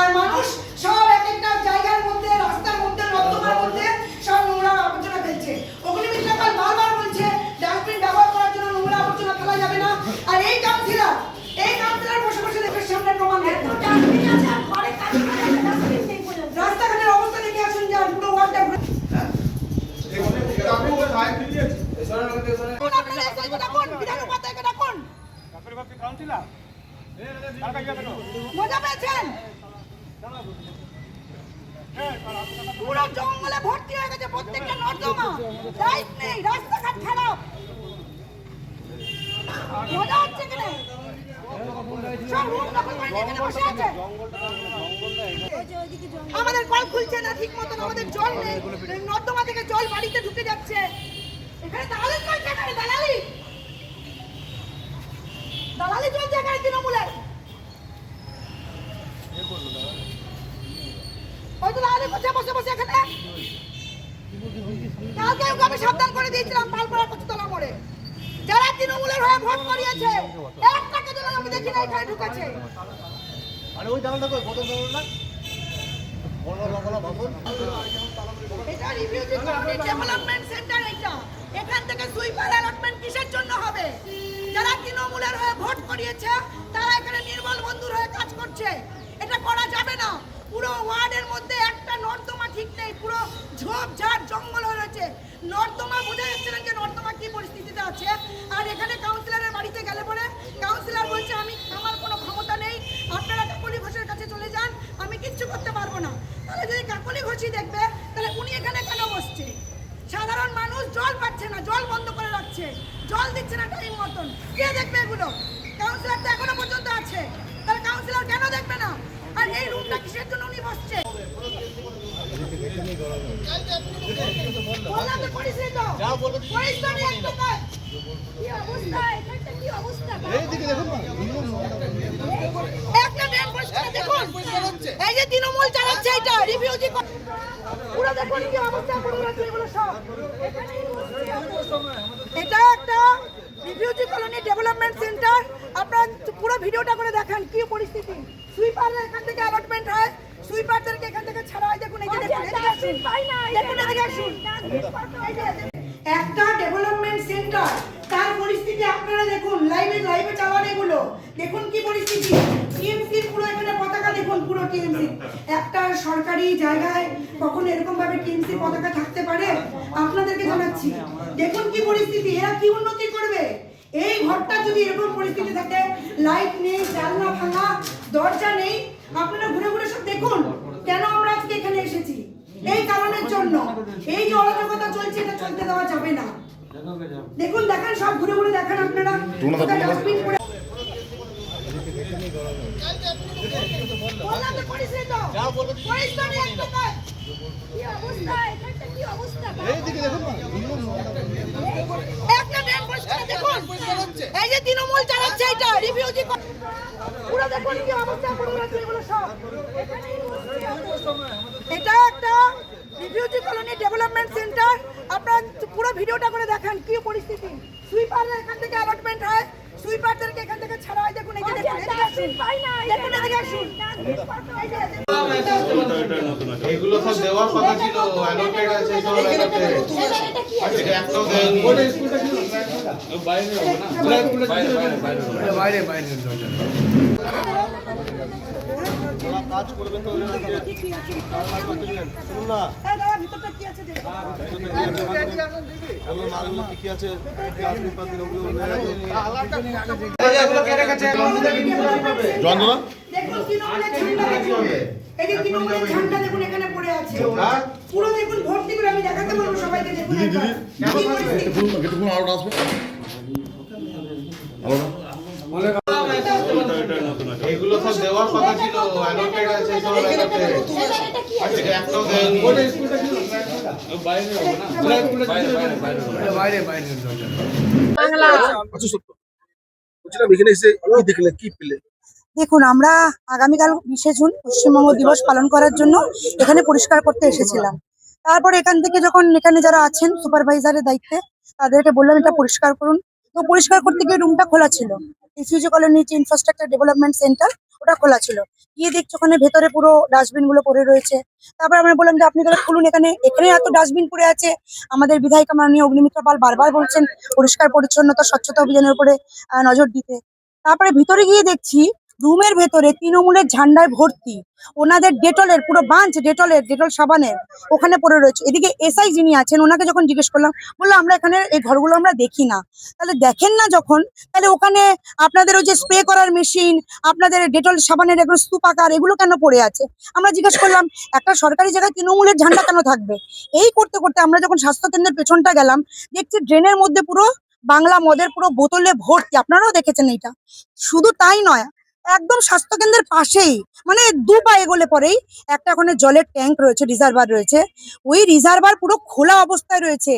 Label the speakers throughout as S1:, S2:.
S1: আর মানুষ সব এক একটা জায়গার মধ্যে রাস্তার মধ্যে নর্দমার মধ্যে সব নোংরা আবর্জনা ফেলছে। অগ্নিমিত্রকাল বারবার বলছে ডাস্টবিন ব্যবহার করার জন্য নোংরা আবর্জনা ফেলা যাবে না। আর এই কাউন্সিলর বসে বসে দেখে সামনে প্রমাণ রাস্তাঘাটের অবস্থা দেখে আসুন, যান পুরো ওয়ার্ডটা মজা পেয়েছেন? পুরো জঙ্গলে ভর্তি হয়ে গেছে প্রত্যেকটা নর্দমা, লাইট নেই, রাস্তাঘাট খারাপ। মজা হচ্ছে কিনা? আমাদের কল খুলছে না ঠিক মতন, আমাদের জল নেই, নর্দমা থেকে জল বাড়িতে ঢুকে যাচ্ছে। এখানে দালালি চলছে, এখানে দালালি চলছে এখানে তৃণমূলের। বসে বসে এখানে কালকে আমি সাবধান করে দিয়েছিলাম পালপাড়া কচুতলা মোড়ে, যারা তৃণমূলের হয়ে ভোট করিয়েছে একটাকে যেন আমি দেখি না এখানে ঢুকেছে।
S2: আরে ওই জানাটা কই কত জানা না
S1: এটা রিভিউজি কমিউনিটি ডেভেলপমেন্ট সেন্টার। এখান থেকে সুইপার অ্যালটমেন্ট কিসের জন্য হবে? যারা তৃণমূলের হয়ে ভোট করিয়েছে তারা এখানে নির্মল বন্ধুর হয়ে কাজ করছে। এটা করা যাবে না। পুরো ওয়ার্ডের মধ্যে একটা নর্দমা ঠিক নেই, পুরো ঝোপঝাড় জঙ্গল হয়ে রয়েছে। নর্দমা বোঝা যাচ্ছে না যে নর্দমা কি পরিস্থিতিতে আছে। আর এখানে কাউন্সিলরের বাড়িতে গেলে পরে কাউন্সিলর বলছে আমার কোনো ক্ষমতা নেই, আপনারা কাকলি ঘোষের কাছে চলে যান, আমি কিচ্ছু করতে পারবো না। তাহলে যদি কাকলি ঘোষই দেখবে তাহলে উনি এখানে কেন বসছে? সাধারণ মানুষ জল পাচ্ছে না, জল বন্ধ করে রাখছে, জল দিচ্ছে না টাইম মতন। কে দেখবে এগুলো? কাউন্সিলর তো এখনো পর্যন্ত আছে, তাহলে কাউন্সিলর কেন দেখবে না? আর এই রুমটা কিসের জন্য উনি বসছে? বললাম তো করিস নি তো, করিস তো নি একটু কাজ। কি অবস্থা এখানটা, কি অবস্থা?
S2: এইদিকে দেখুন না,
S1: একটা ড্রেন পরিষ্কার দেখুন। এই যে তৃণমূল চালাচ্ছে এটা রিভিউজি পুরো দেখুন কি অবস্থা করে রাখছে এগুলো সব। এটা একটা রিভিউজি কলোনি ডেভেলপমেন্ট সেন্টার। আপনারা পুরো ভিডিওটা করে দেখেন কি পরিস্থিতি। সুইপাররা এখান থেকে অ্যালটমেন্ট হয়, সুইপারদেরকে এখান থেকে ছাড়া হয়। দেখুন এই যে দেখুন এদিকে আসুন, দেখুন এদিকে আসুন। একটা ডেভেলপমেন্ট সেন্টার, তার পরিস্থিতি আপনারা দেখুন। লাইভে চালান এগুলো দেখুন কি পরিস্থিতি। টিএমসি পুরো এখানে পতাকা দেখুন, পুরো টিএমসি। একটা সরকারি জায়গায় কখনো এরকম ভাবে টিএমসি পতাকা থাকতে পারে? আপনাদেরকে জানাচ্ছি দেখুন কি পরিস্থিতি। এরা কি উন্নতি করবে? এই ঘরটা যদি এরকম পরিস্থিতি থাকে, লাইট নেই, জানলা ভাঙা, দরজা নেই, আপনারা ঘুরে ঘুরে সব দেখুন। কেন আমরা আজকে এখানে এসেছি? এই কারণের জন্য। এই যে অরাজকতা চলছে এটা চলতে দেওয়া যাবে না। দেখুন দেখেন সব ঘুরে ঘুরে দেখেন আপনারা। ডাস্টবিন পড়ে বললাম তো করিস নি তো, করিস তো নি একটু কাজ। কি অবস্থা এখানটা, কি অবস্থা?
S2: এইদিকে দেখুন না,
S1: একটা ড্রেন পরিষ্কার দেখুন। এই যে তৃণমূল চালাচ্ছে এটা রিভিউজি পুরো দেখুন কি অবস্থা করে রাখছে এগুলো সব। এটা একটা রিভিউজি কলোনি ডেভেলপমেন্ট সেন্টার। আপনারা পুরো ভিডিওটা করে দেখেন কি পরিস্থিতি। সুইপাররা এখান থেকে অ্যালটমেন্ট হয়, সুইপারদেরকে এখান থেকে ছাড়া হয়। দেখুন এই যে দেখুন এদিকে আসুন, দেখুন এদিকে আসুন।
S3: এগুলো সব দেওয়ার কথা ছিল, অ্যালটেড আছে সব জায়গাতে। এটা একটাও দেয়নি। বাইরে হবে না, বাইরে বাইরে
S2: ওরা কাজ করবে তো শুনুন না,
S1: ভিতরটা কি আছে দেখুন।
S2: মালগুলো কি আছে
S1: যন্ত্রণা দেখুন, তৃণমূলের ঝান্ডা দেখুন। এই যে তৃণমূলের ঝান্ডা দেখুন এখানে পড়ে আছে পুরো। দেখুন ভর্তি করে আমি দেখাতে বলবো সবাইকে। দেখুন
S3: এগুলো সব দেওয়ার কথা ছিল, অ্যালটেড আছে সব জায়গাতে। এটা একটাও দেয়নি। বাইরে হবে না, বাইরে বাইরে
S2: আচ্ছা সত্য বলছিলাম, এখানে এসে কি দেখলে, কি পেলে?
S4: দেখুন, আমরা আগামীকাল 20শে জুন পশ্চিমবঙ্গ দিবস পালন করার জন্য এখানে পরিষ্কার করতে এসেছিলাম। তারপরে এখান থেকে যখন এখানে যারা আছেন সুপারভাইজারের দায়িত্বে, তাদেরকে বললাম এটা পরিষ্কার করুন। তো পরিষ্কার করতে গিয়ে রুমটা খোলা ছিল। রিফিউজি কলোনি যে ইনফ্রাস্ট্রাকচার ডেভেলপমেন্ট সেন্টার, ওটা খোলা ছিল। গিয়ে দেখছি ওখানে ভেতরে পুরো ডাস্টবিন গুলো পড়ে রয়েছে। তারপরে আমরা বললাম যে আপনি তাহলে খুলুন, এখানে এখানে এত ডাস্টবিন পড়ে আছে। আমাদের বিধায়িকা মাননীয় অগ্নিমিত্রা পাল বারবার বলছেন পরিষ্কার পরিচ্ছন্নতা স্বচ্ছতা অভিযানের উপরে নজর দিতে। তারপরে ভিতরে গিয়ে দেখছি রুমের ভেতরে তৃণমূলের ঝান্ডায় ভর্তি। ওনাদের ডেটলের পুরো বাঞ্চ, ডেটল সাবানের ওখানে পড়ে রয়েছে। এদিকে এসআই যিনি আছেন ওনাকে যখন জিজ্ঞেস করলাম, বললো আমরা এখানে এই ঘরগুলো আমরা দেখি না। তাহলে দেখেন না যখন, তাহলে ওখানে আপনাদের ওই যে স্প্রে করার মেশিন, আপনাদের ডেটল সাবানের এগুলো স্তূপাকার, এগুলো কেন পড়ে আছে? আমরা জিজ্ঞেস করলাম একটা সরকারি জায়গায় তৃণমূলের ঝান্ডা কেন থাকবে? এই করতে করতে আমরা যখন স্বাস্থ্য কেন্দ্রের পেছনটা গেলাম, দেখছি ড্রেনের মধ্যে পুরো বাংলা মদের পুরো বোতলে ভর্তি। আপনারাও দেখেছেন এটা। শুধু তাই নয়, একদম স্বাস্থ্য কেন্দ্রের পাশেই, মানে 2 পা এগোলে পরেই একটা ওখানে জলের ট্যাঙ্ক রয়েছে, রিজার্ভার রয়েছে। ওই রিজার্ভার পুরো খোলা অবস্থায় রয়েছে।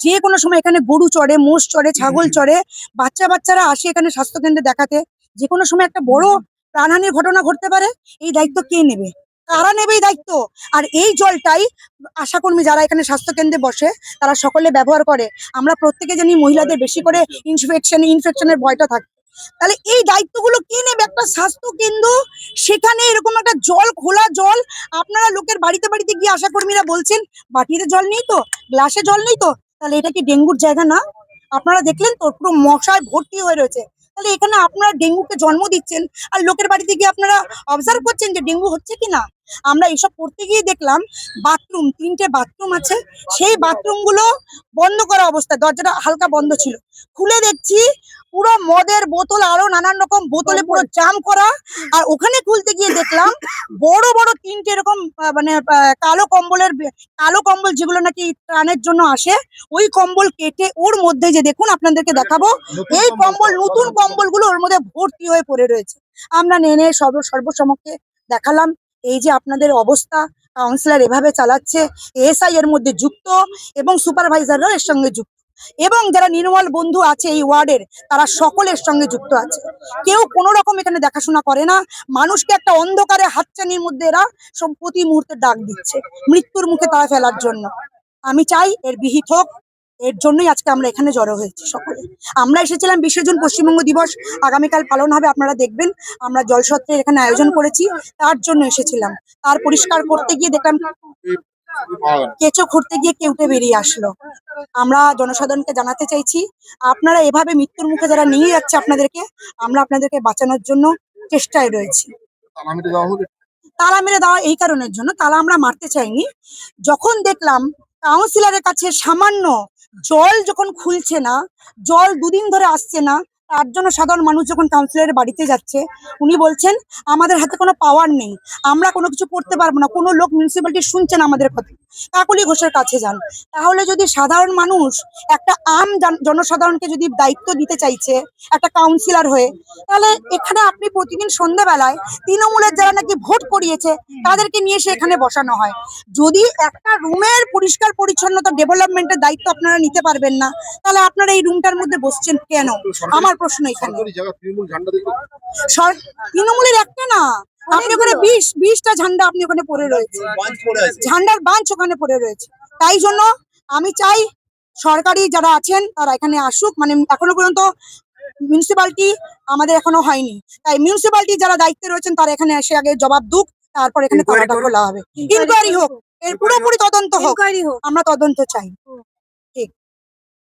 S4: যে কোনো সময় এখানে গরু চড়ে, মোষ চড়ে, ছাগল চড়ে। বাচ্চারা আসে এখানে স্বাস্থ্য কেন্দ্রে দেখাতে। যে কোনো সময় একটা বড় প্রাণহানির ঘটনা ঘটতে পারে। এই দায়িত্ব কে নেবে? কারা নেবে এই দায়িত্ব? আর এই জলটাই আশাকর্মী যারা এখানে স্বাস্থ্য কেন্দ্রে বসে তারা সকলে ব্যবহার করে। আমরা প্রত্যেকে জানি মহিলাদের বেশি করে ইনফেকশনের ভয়টা থাকে। তাহলে এই দায়িত্বগুলো কে নেবে? একটা স্বাস্থ্য কেন্দ্র, সেখানে এরকম একটা জল, খোলা জল। আপনারা লোকের বাড়িতে বাড়িতে গিয়ে আশাকর্মীরা বলছেন বাটিতে জল নেই তো, গ্লাসে জল নেই তো। তাহলে এটা কি ডেঙ্গুর জায়গা না? আপনারা দেখলেন তো পুরো মশায় ভর্তি হয়ে রয়েছে। তাহলে এখানে আপনারা ডেঙ্গুকে জন্ম দিচ্ছেন, আর লোকের বাড়িতে গিয়ে আপনারা অবজার্ভ করছেন যে ডেঙ্গু হচ্ছে কিনা। আমরা এসব করতে গিয়ে দেখলাম বাথরুম, 3টে বাথরুম আছে, সেই বাথরুমগুলো বন্ধ করা অবস্থা, দরজাটা হালকা বন্ধ ছিল। খুলে দেখছি পুরো মদের বোতল, আরো নানান রকম বোতলে পুরো জাম করা। আর ওখানে খুলতে গিয়ে দেখলাম বড় বড় 3টে এরকম কালো কম্বল যেগুলো নাকি ত্রাণের জন্য আসে, ওই কম্বল কেটে ওর মধ্যে যে দেখুন আপনাদেরকে দেখাবো, এই কম্বল, নতুন কম্বলগুলো ওর মধ্যে ভর্তি হয়ে পড়ে রয়েছে। আমরা নেনে সর্বসমক্ষে দেখালাম এই যে আপনাদের অবস্থা, কাউন্সিলর এভাবে চালাচ্ছে, এসআই এর মধ্যে যুক্ত এবং সুপারভাইজাররাও এর সঙ্গে যুক্ত, এবং যারা নির্মল বন্ধু আছে এই ওয়ার্ডের তারা সকলের সঙ্গে যুক্ত আছে। কেউ কোনো রকম এখানে দেখাশোনা করে না। মানুষকে একটা অন্ধকারে হাতছানির মধ্যে এরা সব প্রতি মুহূর্তে ডাক দিচ্ছে, মৃত্যুর মুখে তারা ফেলার জন্য। আমি চাই এর বিহিত হোক। এর জন্যই আজকে আমরা এখানে জড়ো হয়েছি সকলে। আমরা এসেছিলাম 20শে জুন পশ্চিমবঙ্গ দিবস আগামীকাল পালন হবে, আপনারা দেখবেন। আমরা জলসত্রের এখানে আয়োজন করেছি, তার জন্য এসেছিলাম। তার পরিষ্কার করতে গিয়ে দেখলাম কেঁচো খুঁড়তে গিয়ে কেউটে বেরিয়ে আসলো। আমরা জনসাধারণকে জানাতে চাইছি, আপনারা এভাবে মৃত্যুর মুখে যারা নিয়ে যাচ্ছে আপনাদেরকে, আমরা আপনাদেরকে বাঁচানোর জন্য চেষ্টায় রয়েছি। তালা মেরে দেওয়া এই কারণের জন্য, তালা আমরা মারতে চাইনি। যখন দেখলাম কাউন্সিলরের কাছে সামান্য জল যখন খুলছে না, জল 2 দিন ধরে আসছে না, তার জন্য সাধারণ মানুষ যখন কাউন্সিলরের বাড়িতে যাচ্ছে, উনি বলছেন আমাদের হাতে কোনো পাওয়ার নেই, আমরা কোনো কিছু করতে পারবো না। কোনো লোক মিউনিসিপ্যালিটি শুনছেন আমাদের কথা? কাকলি ঘোষের কাছে যান। তাহলে যদি সাধারণ মানুষ একটা জনসাধারণকে যদি দায়িত্ব দিতে চাইছে একটা কাউন্সিলর হয়ে, তাহলে এখানে আপনি প্রতিদিন সন্ধ্যাবেলায় তৃণমূলের যারা নাকি ভোট করিয়েছে তাদেরকে নিয়ে এসে এখানে বসানো হয়। যদি একটা রুমের পরিষ্কার পরিচ্ছন্নতা ডেভেলপমেন্টের দায়িত্ব আপনারা নিতে পারবেন না, তাহলে আপনারা এই রুমটার মধ্যে বসছেন কেন? আমার প্রশ্ন এখানে। তৃণমূলের একটা না, আপনি ওখানে 20টা ঝান্ডা আপনি ওখানে পড়ে রয়েছে, ঝান্ডার বাঞ্চ ওখানে পড়ে রয়েছে। তাই জন্য আমি চাই সরকারি যারা আছেন তারা এখানে আসুক। মানে এখনো পর্যন্ত মিউনিসিপালিটি আমাদের এখনো হয়নি, তাই মিউনিসিপালিটি যারা দায়িত্বে রয়েছেন তারা এখানে এসে আগে জবাব দুক, তারপর এখানে তালাটা খোলা হবে। ইনকোয়ারি হোক, এর পুরোপুরি তদন্ত হোক, আমরা তদন্ত চাই। ঠিক।